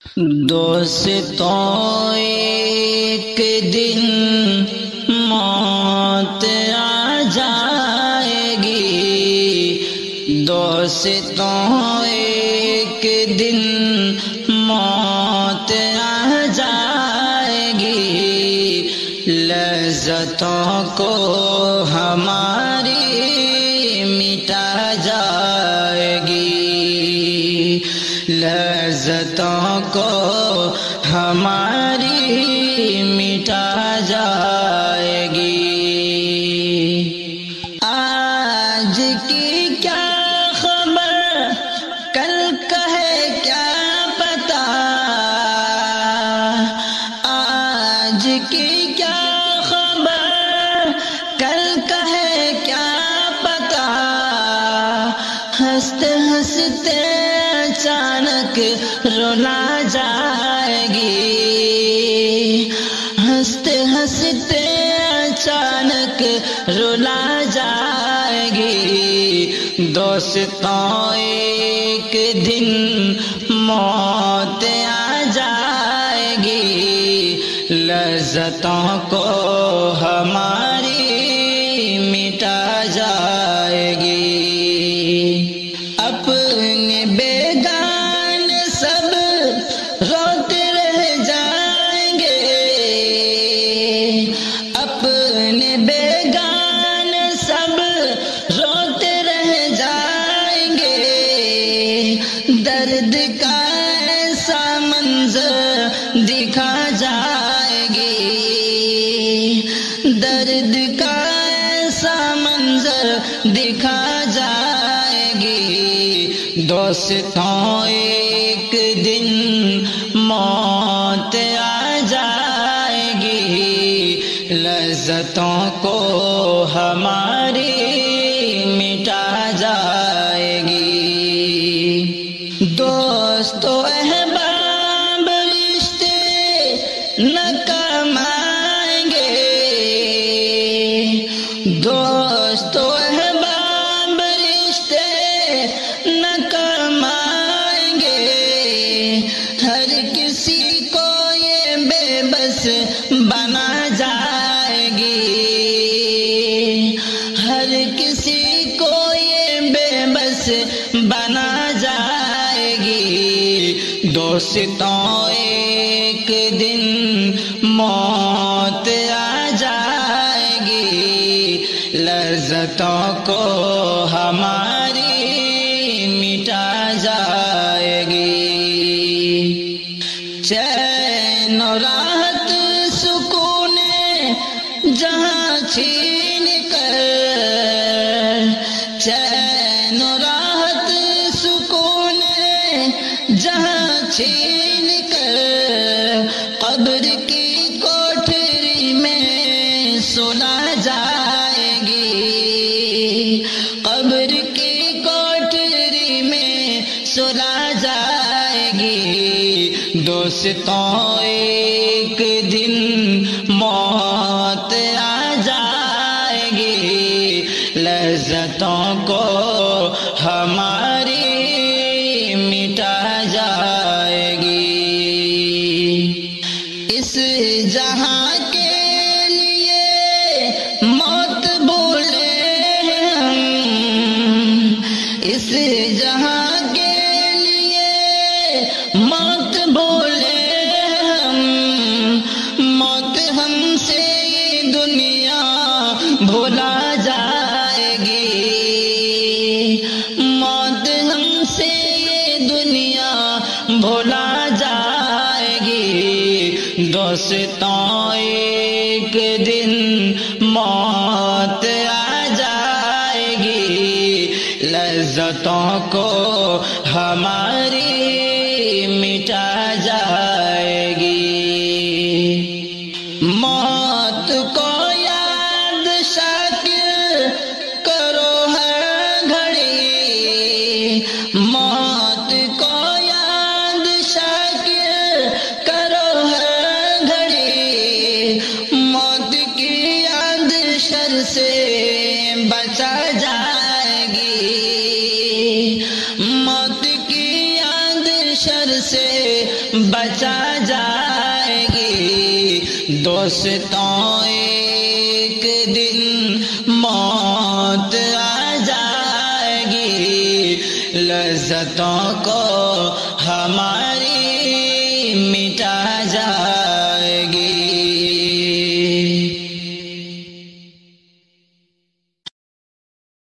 دوستوں ایک دن موت آ جائے گی، دوستوں ایک دن موت آ جائے گی، لذتوں کو ہماری مٹا جائے گی، لذتوں کو ہماری مٹا جائے گی۔ آج کی کیا خبر کل کا ہے کیا پتا، آج کی کیا خبر کل کا ہے کیا پتا، ہنستے ہنستے اچانک رولا جائے گی، ہنستے ہنستے اچانک رولا جائے گی، دوستوں ایک دن موت آ جائے گی، لذتوں کو ہماری مٹا جائے گی۔ اپنے بیگان سب روتے رہ جائیں گے، اپنے بیگان سب روتے رہ جائیں گے، درد کا ایسا منظر دکھا جائے گی، درد کا ایسا منظر دکھا جائے گی، دوستوں ایک دن موت آ جائے گی، لذتوں کو ہماری مٹا جائے گی، دوستو احباب رشتے نہ کام آئیں گے، دوستو احباب رشتے نہ کام آئیں گے، ہر کسی کو یہ بے بس بنا جائے گی، ہر کسی کو یہ بے بس بنا جائے گی، دوستوں ایک دن موت آ جائے گی، لذتوں کو ہماری مٹا جائے گی، چین و راحت سکون جہاں چھین کر، چین و راحت سکون جہاں چھین کر، قبر کی کوٹھری میں سلا جائے گی، قبر کی کوٹھری میں سلا جائے گی، دوستوں ایک دن موت آ جائے گی، لذتوں کو ہماری مٹا جائے گی، اس جہاں کے لیے موت بھولے ہم، اس جہاں کے لیے موت بھولے ہم، موت ہم سے یہ دنیا بھولا جائے گی، موت ہم سے یہ دنیا بھولا جائے گی، دوستوں ایک دن موت آ جائے گی، لذتوں کو ہماری مٹا جائے گی، موت کو یاد شاکر کرو ہر گھڑی، موت کو یاد شاکر کرو ہر گھڑی، موت کی یاد شر سے بچا جائے گی، موت کی یاد بچا جائے گی دوستوں ایک دن موت آ جائے گی لذتوں کو ہماری